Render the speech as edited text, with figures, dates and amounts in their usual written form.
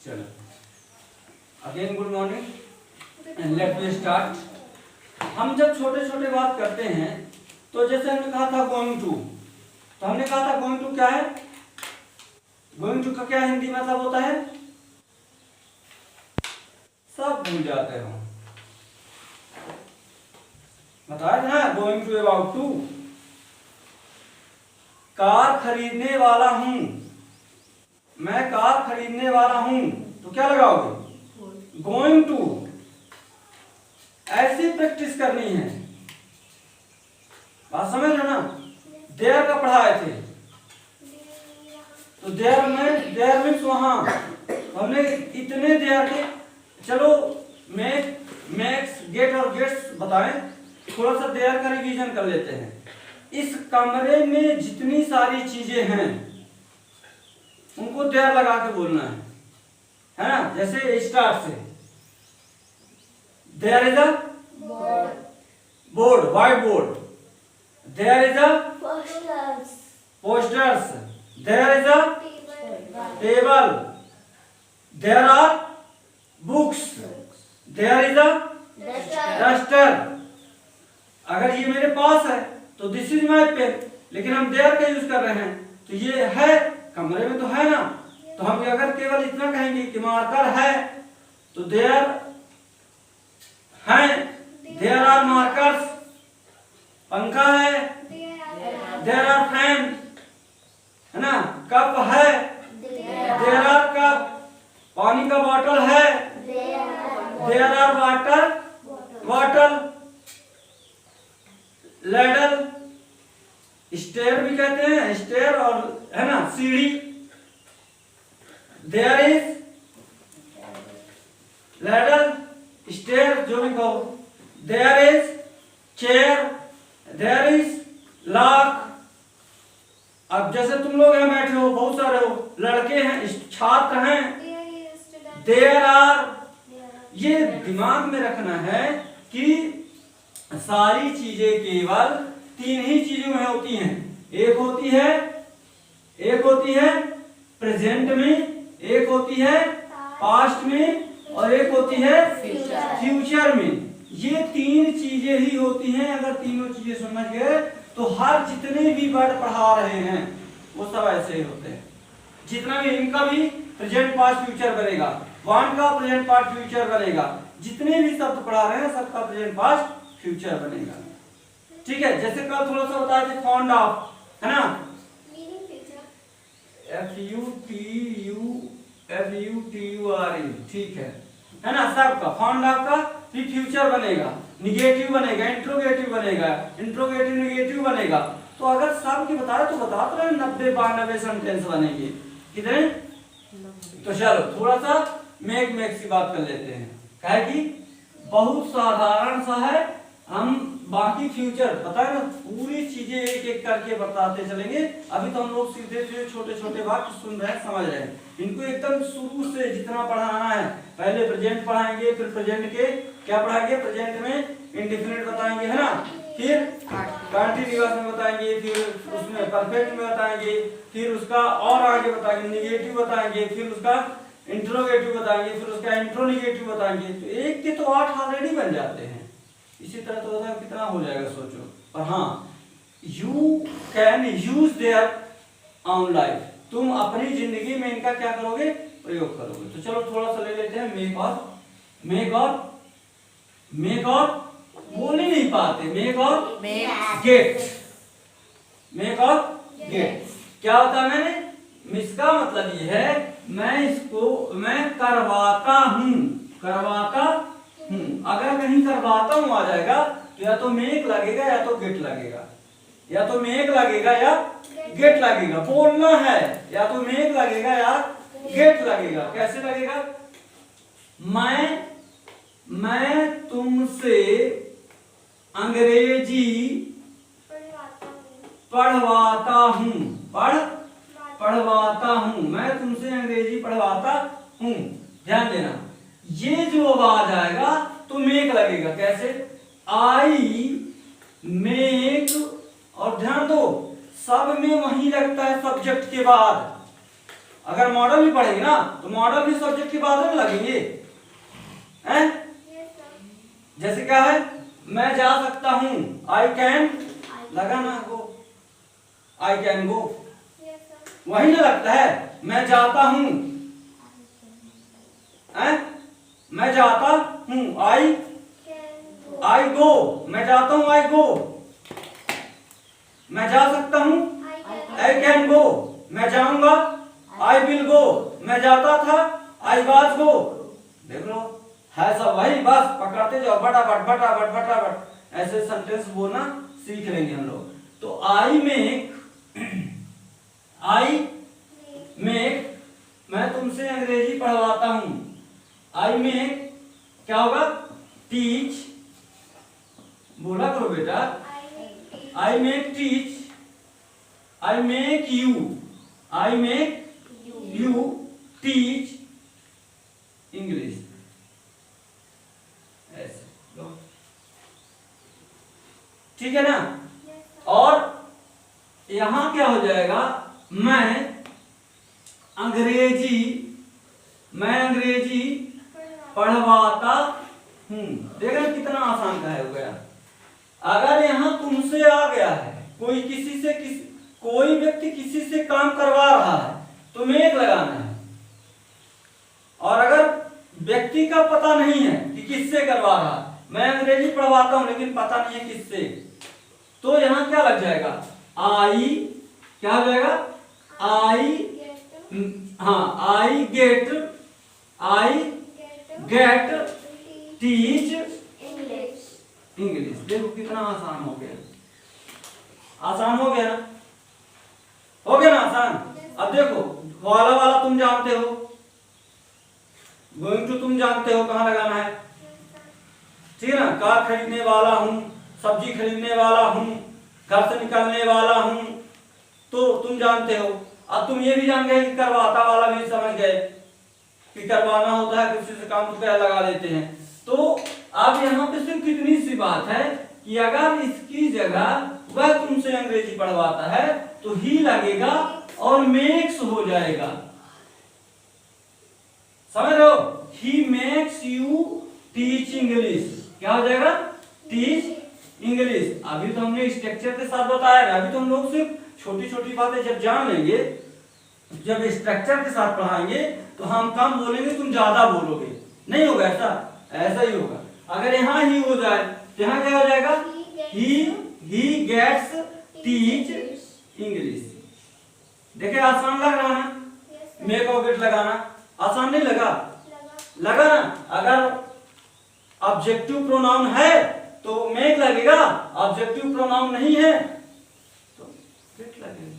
चलो again good morning and let me start. हम जब छोटे छोटे बात करते हैं तो जैसे हमने कहा था गोइंग टू, तो हमने कहा था गोइंग टू क्या है, गोइंग टू का क्या हिंदी मतलब होता है, सब भूल जाते हो, बताया था ना। Going to about to, car खरीदने वाला हूं, मैं कार खरीदने वाला हूं, तो क्या लगाओगे, गोइंग टू। ऐसी प्रैक्टिस करनी है, बात समझ लो ना। देयर का पढ़ाए थे तो देयर में, देयर मीन्स वहां, हमने इतने देयर के, चलो मेक, मेक्स, गेट और गेट्स बताएं, थोड़ा सा देयर का रिवीजन कर लेते हैं। इस कमरे में जितनी सारी चीजें हैं उनको देयर लगा के बोलना है ना। जैसे स्टार्ट से there is a board, white board, there is a posters, there is a table, there are books, there is a duster। अगर ये मेरे पास है तो दिस इज माई पेन, लेकिन हम देयर का यूज कर रहे हैं तो ये है कमरे में तो है ना, तो हम अगर केवल इतना कहेंगे कि मार्कर है तो देयर है, देयर आर मार्कर्स, पंखा है, देयर आर फैन, है ना, कप है, देयर आर कप, पानी का बॉटल है, there are water bottle, ladle, stair भी कहते हैं, स्टेयर और है ना सीढ़ी, देयर इज लैडल, स्टेयर जो भी कहो, there is chair, there is lock. अब जैसे तुम लोग यहाँ बैठे हो, बहुत सारे हो, लड़के हैं, छात्र हैं, देयर आर, ये दिमाग में रखना है कि सारी चीजें केवल तीन ही चीजों में होती हैं। एक होती है प्रेजेंट में, एक होती है पास्ट में और एक होती है फ्यूचर में। ये तीन चीजें ही होती हैं। अगर तीनों चीजें समझ गए तो हर जितने भी वर्ड पढ़ा रहे हैं वो सब ऐसे ही होते हैं। जितना भी इनका भी प्रेजेंट पास्ट फ्यूचर बनेगा, वांट का प्रेजेंट पास्ट फ्यूचर बनेगा, जितने भी शब्द पढ़ा रहे हैं सबका प्रेजेंट पास्ट फ्यूचर बनेगा। ठीक है, जैसे कल थोड़ा सा बताया थे फॉन्ड ऑफ, है ना, FUTURE, ठीक है ना, सबका फॉन्ड ऑफ का फिर फ्यूचर बनेगा, निगेटिव बनेगा, इंट्रोगेटिव बनेगा, इंट्रोगेटिव निगेटिव बनेगा। तो अगर सब की बताए तो बता तो 90-92 सेंटेंस बनेंगे कितने। तो चलो थोड़ा सा मेक की बात कर लेते हैं, क्या है कि बहुत साधारण सा है, हम बाकी फ्यूचर पता है ना, पूरी चीजें एक एक करके बताते चलेंगे। अभी तो हम लोग सीधे सीधे छोटे छोटे वाक्य सुन रहे हैं, समझ रहे हैं। इनको एकदम शुरू से जितना पढ़ाना है, पहले प्रेजेंट पढ़ाएंगे, फिर प्रेजेंट के क्या पढ़ाएंगे, प्रेजेंट में इंडेफिनिट बताएंगे, है ना, फिर कंटीन्यूअस में बताएंगे, फिर उसमें परफेक्ट में बताएंगे, फिर उसका और आगे बताएंगे, निगेटिव बताएंगे, फिर उसका इंट्रोगेटिव बताएंगे, फिर उसका इंट्रोनिगेटिव बताएंगे। तो एक के तो 8 ऑलरेडी बन जाते हैं। इसी तरह तो बताओ कितना हो जाएगा सोचो। और हाँ, you can use their on life, तुम अपनी जिंदगी में इनका क्या करोगे, प्रयोग करोगे। तो चलो थोड़ा सा ले लेते हैं मेक और बोल ही नहीं पाते, मेक और गेट, मेक और गेट क्या होता है, मैंने इसका मतलब ये है मैं इसको मैं करवाता हूं, अगर कहीं करवाता हूं आ जाएगा तो या तो मेक लगेगा या तो गेट लगेगा, या तो मेक लगेगा या गेट लगेगा। बोलना है या तो मेक लगेगा या गेट लगेगा। कैसे लगेगा, मैं तुमसे अंग्रेजी पढ़वाता हूं, मैं तुमसे अंग्रेजी पढ़वाता हूं। ध्यान देना, ये जो आवाज आएगा तो मेक लगेगा। कैसे, आई मेक, और ध्यान दो सब में वही लगता है सब्जेक्ट के बाद, अगर मॉडल भी पढ़ेंगे ना तो मॉडल भी सब्जेक्ट के बाद में लगेंगे हैं। जैसे क्या है, मैं जा सकता हूँ, आई कैन लगा ना गो, आई कैन गो, वही ना लगता है। मैं जाता हूँ, मैं जाता हूँ, आई गो, मैं जाता हूँ, आई गो। मैं जा सकता हूँ, आई कैन गो। मैं जाऊंगा, आई विल गो। मैं जाता था, आई वाज गो। देख लो है सब वही, बस पकड़ते जाओ फटाफट फटाफट फटाफट, ऐसे सेंटेंस बोलना सीख लेंगे हम लोग। तो आई मेक, मैं तुमसे अंग्रेजी पढ़वाता हूं। आई मेक क्या होगा, टीच, बोला करो बेटा, I make teach, I make you teach English. ऐसे लो, ठीक है ना। और यहां क्या हो जाएगा, मैं अंग्रेजी पढ़वाता हूं। देख रहे कितना आसान का है हो गया। अगर यहां तुमसे आ गया है, कोई व्यक्ति किसी से काम करवा रहा है तो मेक लगाना है। और अगर व्यक्ति का पता नहीं है कि किससे करवा रहा है, मैं अंग्रेजी पढ़वाता हूं लेकिन पता नहीं है किससे, तो यहां क्या लग जाएगा, आई, क्या हो जाएगा, आई गेट टीच इंग्लिश। देखो कितना आसान हो गया, आसान हो गया ना, हो गया ना आसान। अब देखो वाला तुम जानते हो, गोइंग टू तुम जानते हो कहां लगाना है, ठीक है ना। कार खरीदने वाला हूं, सब्जी खरीदने वाला हूं, घर से निकलने वाला हूं, तो तुम जानते हो। अब तुम ये भी जान गए कि करवाता वाला भी समझ गए कि करवाना होता है किसी से काम तो क्या लगा देते हैं। तो अब यहाँ पे सिर्फ कितनी सी बात है कि अगर इसकी जगह वह तुमसे अंग्रेजी पढ़वाता है तो ही लगेगा और मेक्स हो जाएगा, समझ रहे हो। He makes you teach English, क्या हो जाएगा, टीच इंग्लिश। अभी तो हमने स्ट्रक्चर के साथ बताया, अभी तो हम लोग सिर्फ छोटी छोटी बातें जब जान लेंगे, जब स्ट्रक्चर के साथ पढ़ाएंगे तो हम कम बोलेंगे, तुम ज्यादा बोलोगे, नहीं होगा ऐसा ही होगा। अगर यहाँ ही हो जाए तो यहाँ क्या हो जाएगा, ही गेट्स टीच इंग्लिश। देखिए आसान लग रहा है, मेक और गेट लगाना आसान नहीं लगा, लगा ना। अगर ऑब्जेक्टिव प्रोनाउन है तो मेक लगेगा, ऑब्जेक्टिव प्रोनाउन नहीं है तो गेट लगेगा।